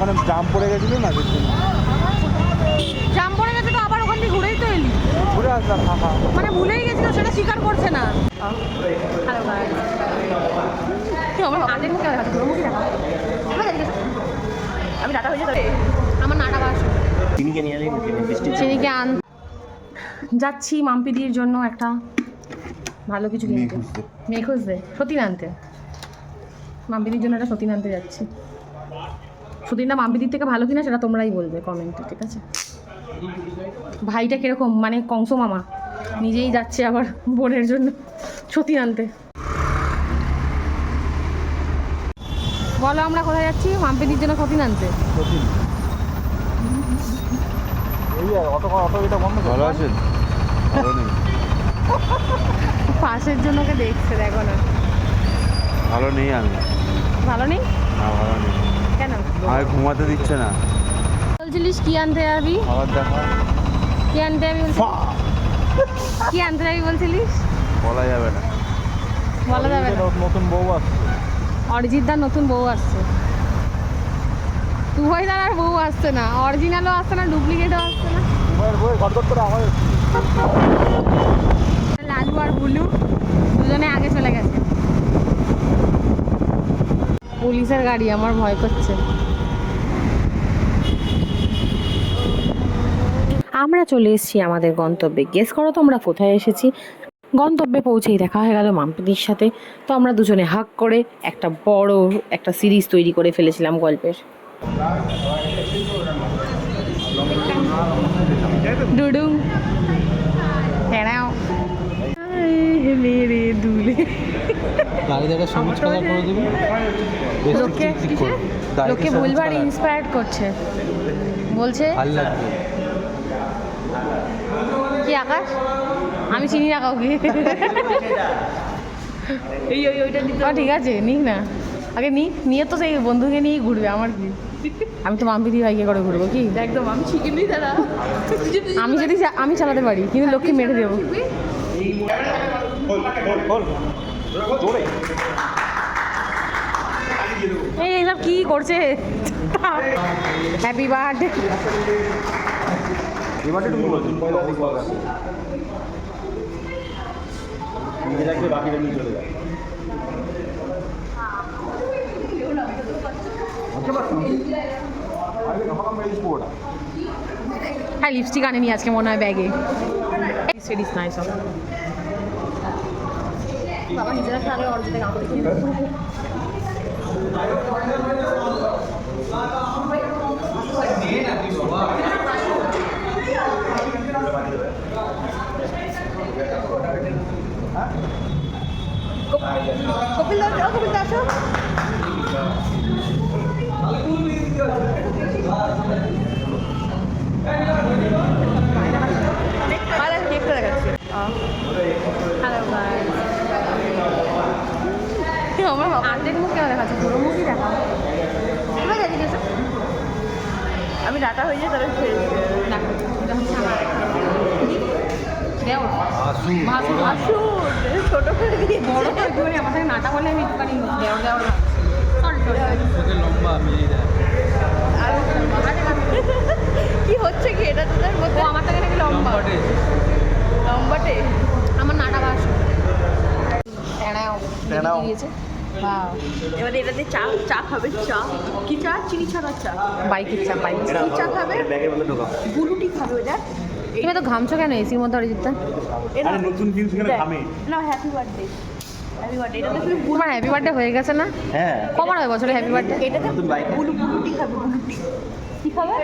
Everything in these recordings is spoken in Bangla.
ওখানে জাম পড়ে গেছিল না, জাম পড়ে গেছে তো আবার ওখান থেকে ঘুরেই তো এলি। ঘুরে আসলাম ফাঁকা, মানে ভুলেই গেছিল, সেটা স্বীকার করছে না। হ্যালো গাইস, আমার হাতের মুখে হাত ধরে মুখে রাখা। আমি ডাটা হয়ে যাবে, আমার নাটা বাস চিনিকে নিয়ে এলি, চিনিকে আন যাচ্ছি মাম্পিদির জন্য একটা ভালো কিছু কিনতে। মেয়ে খুঁজতে, সতীন আনতে, মাম্পিদির জন্য একটা সতীন আনতে যাচ্ছি। সতীনটা মাম্পিদির থেকে ভালো কিনা সেটা তোমরাই বলবে কমেন্টে, ঠিক আছে? ভাইটা কিরকম, মানে কংস মামা নিজেই যাচ্ছে আবার বোনের জন্য সতীন আনতে। বলো আমরা কোথায় যাচ্ছি? মাম্পিদির জন্য সতীন আনতে। অটো এটা বন্ধ। ভালো আছেন? ভালো নেই, পাশের জন্যকে দেখছে, দেখো না। ভালো নেই আমি। ভালো নেই? না ভালো নেই। কেন? আর ঘুমাতে দিচ্ছে না। বলছিলিস কি আনতে যাবি? আবার দেখা। কি আনতে যাবি বলছিস? কি আনতে যাবি বলছিলিস? বলা যাবে না। বলা যাবে না। নতুন বউ আসছে। অরিজিৎদার নতুন বউ আসছে। তুহিদার আর বউ আসছে না, অরিজিনালও আসছে না, ডুপ্লিকেটও আসছে না। লালু আর বুলু দুজনে আগে চলে গেছে। পুলিশের গাড়ি, আমার ভয় করছে। আমরা চলে এসেছি আমাদের গন্তব্যে। গেস করো তো আমরা কোথায় এসেছি? গন্তব্যে পৌঁছেই দেখা হয়ে গেল মাম্পিদির সাথে। তো আমরা দুজনে হাগ করে একটা বড় একটা সিরিজ তৈরি করে ফেলেছিলাম গল্পের। ডুডুং হ্যাঁ মেরে দুলে গাড়িটাকে সবুজ কালার করে দিবি। লোকে লোকে বলবার ইন্সপায়ার্ড করছে, বলছে ভালো লাগবে। কি আকাশ? আমি চিনি না কাউকে। ঠিক আছে, নিক না আগে, নিয়ে তো সেই বন্ধুকে নিয়েই ঘুরবে। আমার কি, আমি তো মাম্পিদি ভাইকে করে ঘুরবো কি? একদম আমি শিখিনি দাদা। আমি যদি আমি চালাতে পারি, কিন্তু লোককে মেরে দেবো। এই এইসব কি করছে? Happy birthday. বাকিটা নিয়ে চলে যায়। হ্যাঁ, লিপস্টিক আনেনি আজকে মনে হয় ব্যাগে। সেডিস নাই সব বাবা নিজেরা খেলে অর্জিতে গান দেখি। কপিল দাও, যাও কপিল দাও, আসো। আমার আর্ধেক মুখ কেন দেখাচ্ছে, পুরো মুখই দেখা। আমি ডাটা হয়ে যাই তাহলে ছোট করে দিয়ে বড় করে আমাদের নাটা বলে আমি একটুখানি দেওয়ার দেওয়ার লম্বা মিলিয়ে দেয়। কি হচ্ছে কি এটা তোদের মধ্যে? আমার থেকে নাকি লম্বাটে লম্বাটে আমার নাটা বাস দিয়েছে। এবারে এটাতে চা চা খাবে। চা কি চা? চিনি ছাড়া চা, বাইকের চা। বাইক কি চা খাবে? বুলুটি খাবে ওটা। এবার তো ঘামছো কেন এসির মধ্যে অরিজিৎটা? আরে নতুন জিনিস এখানে ঘামে না। Happy birthday, happy birthday. এটা তো তোমার হ্যাপি বার্থডে হয়ে গেছে না? হ্যাঁ, কবার হয় বছরে হ্যাপি বার্থডে? এটাতে নতুন বাইক। বুলুটি খাবে। বুলুটি কি খাবে?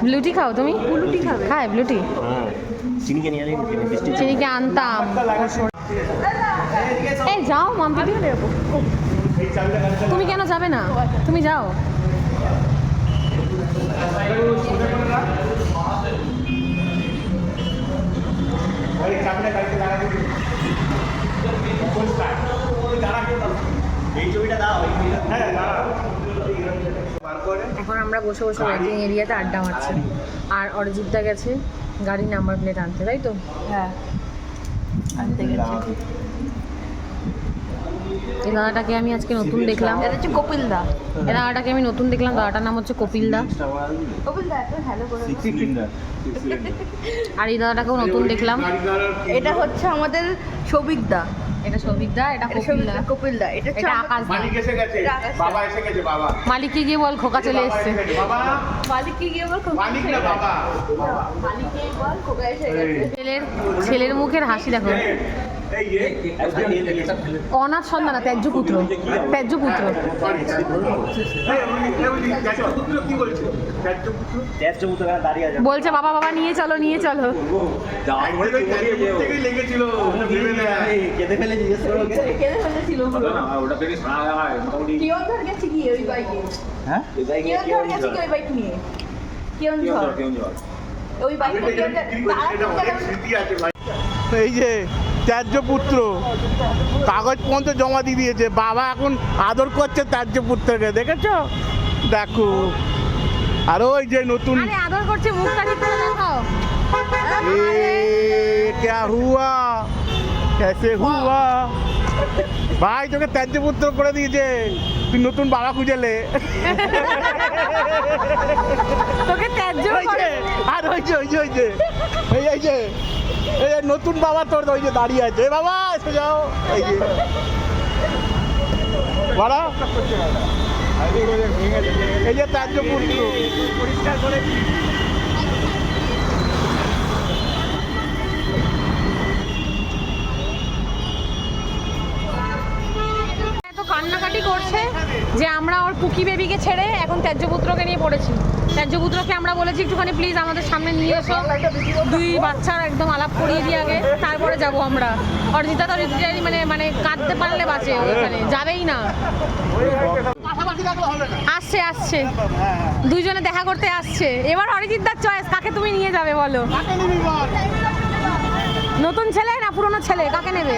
ব্লুটি খাও তুমি? বুলুটি খাবে। খায় ব্লুটি? হ্যাঁ, চিনিকে নিয়ে এলি, চিনিকে আনতাম। এই যাও মাম্পিদি, তুমি কেন যাবে না? তুমি যাও। এখন আমরা বসে বসে ওয়েটিং এরিয়াতে আড্ডা মারছি। আর অরিজিৎদা গেছে গাড়ি নাম্বার প্লেট আনতে, তাই তো? হ্যাঁ, আনতে গেছে। এই দাদাটাকে আমি আজকে নতুন দেখলাম, এটা হচ্ছে কপিল দা। এই দাদাটাকে আমি নতুন দেখলাম, দাদাটার নাম হচ্ছে কপিল দা। কপিল দা একটু হ্যালো করে দাও। আর এই দাদাটাকেও নতুন দেখলাম, এটা হচ্ছে আমাদের সৌভিক দা। এটা সৌভিক দা, এটা কপিল দা। কপিল দা এটা হচ্ছে এটা আকাশ দা। মালিক এসে গেছে, বাবা এসে গেছে, বাবা মালিককে গিয়ে বল খোকা চলে এসছে। বাবা মালিককে গিয়ে বল মালিক না বাবা, মালিককে বল খোকা এসে গেছে। ছেলের মুখের হাসি দেখো। এই যে অনাথ সন্তান না, ত্যায্য পুত্র, ত্যায্য পুত্র। কি বলছে? ত্যায্য পুত্র দাঁড়িয়ে আছে, বলছে বাবা বাবা নিয়ে চলো নিয়ে চলো। থেকেই লেগেছিল, কেঁদে ফেলে জিজ্ঞেস করো কেঁদে ফেলেছিল পুরো। ওটা থেকে শোনা হয় মোটামুটি। কিয়ন ধর গেছে কি ওই বাইকে? হ্যাঁ কিয়ন ধর গেছে কি ওই বাইক নিয়ে? কিয়ন ধর ওই বাইকে কিয়ন স্মৃতি আছে ভাই। এই যে ত্যায্য পুত্র কাগজ পর্যন্ত জমা দিয়ে দিয়েছে, বাবা এখন আদর করছে ত্যায্য পুত্রকে, দেখেছো? দেখো, আর ওই যে নতুন আরে আদর করছে, মুখটা ঠিক করে দেখাও। এ ক্যা হুয়া, कैसे हुआ ভাই, তোকে ত্যায্য পুত্র করে দিয়েছে, তুই নতুন বাবা খুঁজেলে। তোকে ত্যায্য করে। আর ওই যে এই যে নতুন বাবা তোর ওই যে দাঁড়িয়ে আছে, বাবা এসে যাও, এই যে বাড়া, এই যে ত্যায্য পুত্র পরিষ্কার করে। এত কান্নাকাটি করছে যে আমরা ওর কুকি বেবিকে ছেড়ে এখন ত্যায্যপুত্রকে নিয়ে পড়েছি। ত্যায্যপুত্রকে আমরা বলেছি একটুখানি প্লিজ আমাদের সামনে নিয়ে এসো, দুই বাচ্চার একদম আলাপ করিয়ে দিয়ে আগে তারপরে যাব আমরা। অরিজিতা তো মানে কাঁদতে পারলে বাঁচে, ওখানে যাবেই না। আসছে আসছে, দুইজনে দেখা করতে আসছে। এবার অরিজিৎদার চয়েস, কাকে তুমি নিয়ে যাবে বলো? নতুন ছেলে না পুরনো ছেলে, কাকে নেবে?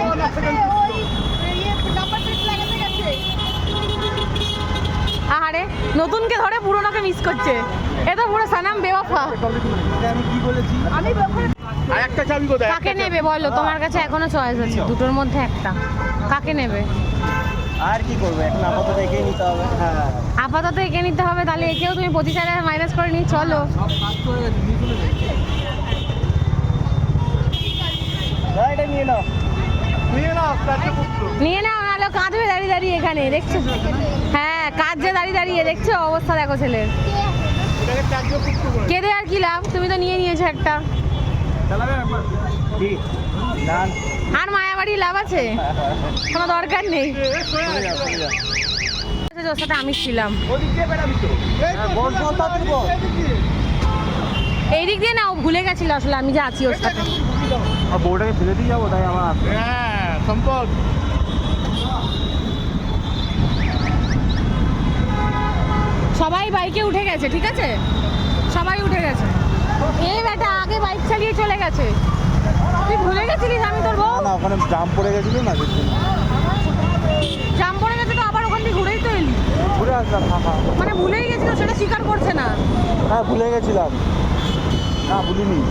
আহারে, নতুনকে ধরে পুরনোকে মিস করছে। এ তো পুরো সানাম বেওয়াফা। আমি কি বলেছি? আর একটা চাবি কোথায়? কাকে নেবে বলো? তোমার কাছে এখনো চয়েস আছে, দুটোর মধ্যে একটা। কাকে নেবে? আর কি করবে, এখন আপাতত এগিয়ে নিতে হবে। হ্যাঁ আপাতত এঁকে নিতে হবে, তাহলে একেও তুমি 25,000 মাইনাস করে নিয়ে চলো। এটা নিয়ে নাও। নিয়ে নাও, নাহলে কাঁদবে দাঁড়িয়ে দাঁড়িয়ে এখানে, দেখছো? হ্যাঁ, কাঁদছে দাঁড়িয়ে দাঁড়িয়ে, দেখছো অবস্থা দেখো ছেলের। কেঁদে আর কি লাভ, তুমি তো নিয়ে নিয়েছো একটা। আর মায়াবাড়ি লাভ আছে? কোনো দরকার নেই। ওর সাথে আমি ছিলাম। এই দিক দিয়ে না, ও ভুলে গেছিল আসলে আমি যে আছি ওর সাথে। বউটাকে ফেলে দিয়ে যাবো, তাই আমার হ্যাঁ, সম্পদ। সবাই বাইকে উঠে গেছে, ঠিক আছে? সবাই উঠে গেছে। এই বেটা আগে বাইক চালিয়ে চলে গেছে। তুই ভুলে গেছিলিস আমি তোর বউ? না, ওখানে জাম পড়ে গেছিল না, জাম পড়ে গেছে তো আবার ওখান থেকে ঘুরেই তো এলি। ঘুরে আসলাম ফাঁকা। মানে ভুলেই গেছিল, সেটা স্বীকার করছে না। হ্যাঁ ভুলে গেছিলাম, না ভুলিনি।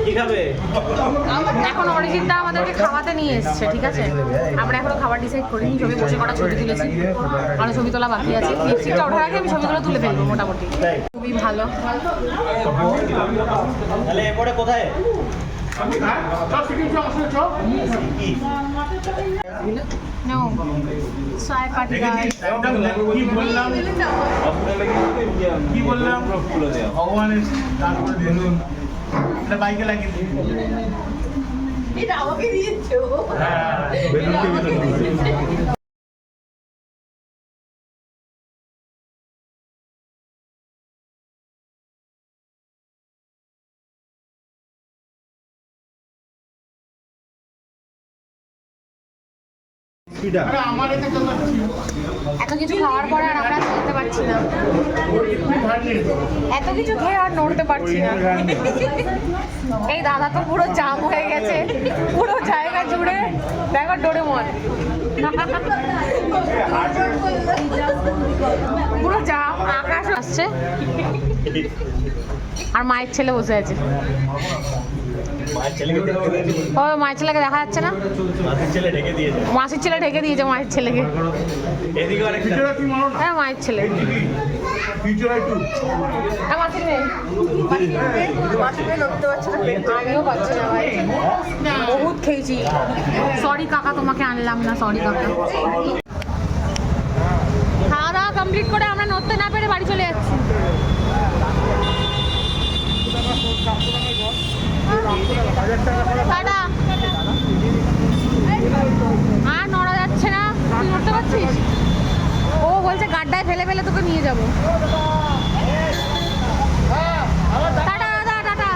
কি খাবে? এখন অরিজিৎদা আমাদেরকে খাওয়াতে নিয়ে এসছে, ঠিক আছে? আমরা এখনো খাবার ডিসাইড করিনি, ছবি বসে কটা ছবি তুলেছি, আরো ছবি তোলা বাকি আছে। লিপস্টিকটা ওঠার আগে আমি ছবিগুলো তুলে ফেলবো মোটামুটি। খুবই ভালো। তাহলে এরপরে কোথায়? No. Chai party guys. কি বললাম? ভগবানের দান করে দিন, এটা বাইকে লাগিয়ে দিন। এটা আমাকে দিয়েছো। আমার এটা এত কিছু খাওয়ার পরে আর আমরা চলতে পারছি না। এত কিছু খেয়ে আর নড়তে পারছি না। এই দাদা তো পুরো জাম হয়ে গেছে, পুরো জায়গা জুড়ে। দেখো ডোরেমন, পুরো জাম। আকাশ আসছে আর মায়ের ছেলে বসে আছে। মায়ের ছেলেকে দেখতে দিয়েছে। ও মায়ের ছেলেকে দেখা যাচ্ছে না, মাসির ছেলে ঢেকে দিয়েছে। মাসির ছেলে ঢেকে দিয়েছে মায়ের ছেলেকে। এদিকে অনেকটা ফিউচার কি মারো না হ্যাঁ মায়ের ছেলে, ফিউচার একটু হ্যাঁ মাসির মেয়ে। মাসুমে লড়তে পারছে না পেট। আমিও পাচ্ছি না ভাই, বহুত খেয়েছি। সরি কাকা, তোমাকে আনলাম না, সরি কাকা। খাওয়া দাওয়া কমপ্লিট করে আমরা নড়তে না পেরে বাড়ি চলে যাচ্ছি। টাটা। আর নড়া যাচ্ছে না, তুই নড়তে পারছিস? ও বলছে গাড্ডায় ফেলে ফেলে তোকে নিয়ে যাবো। টাটা দাদা, টাটা।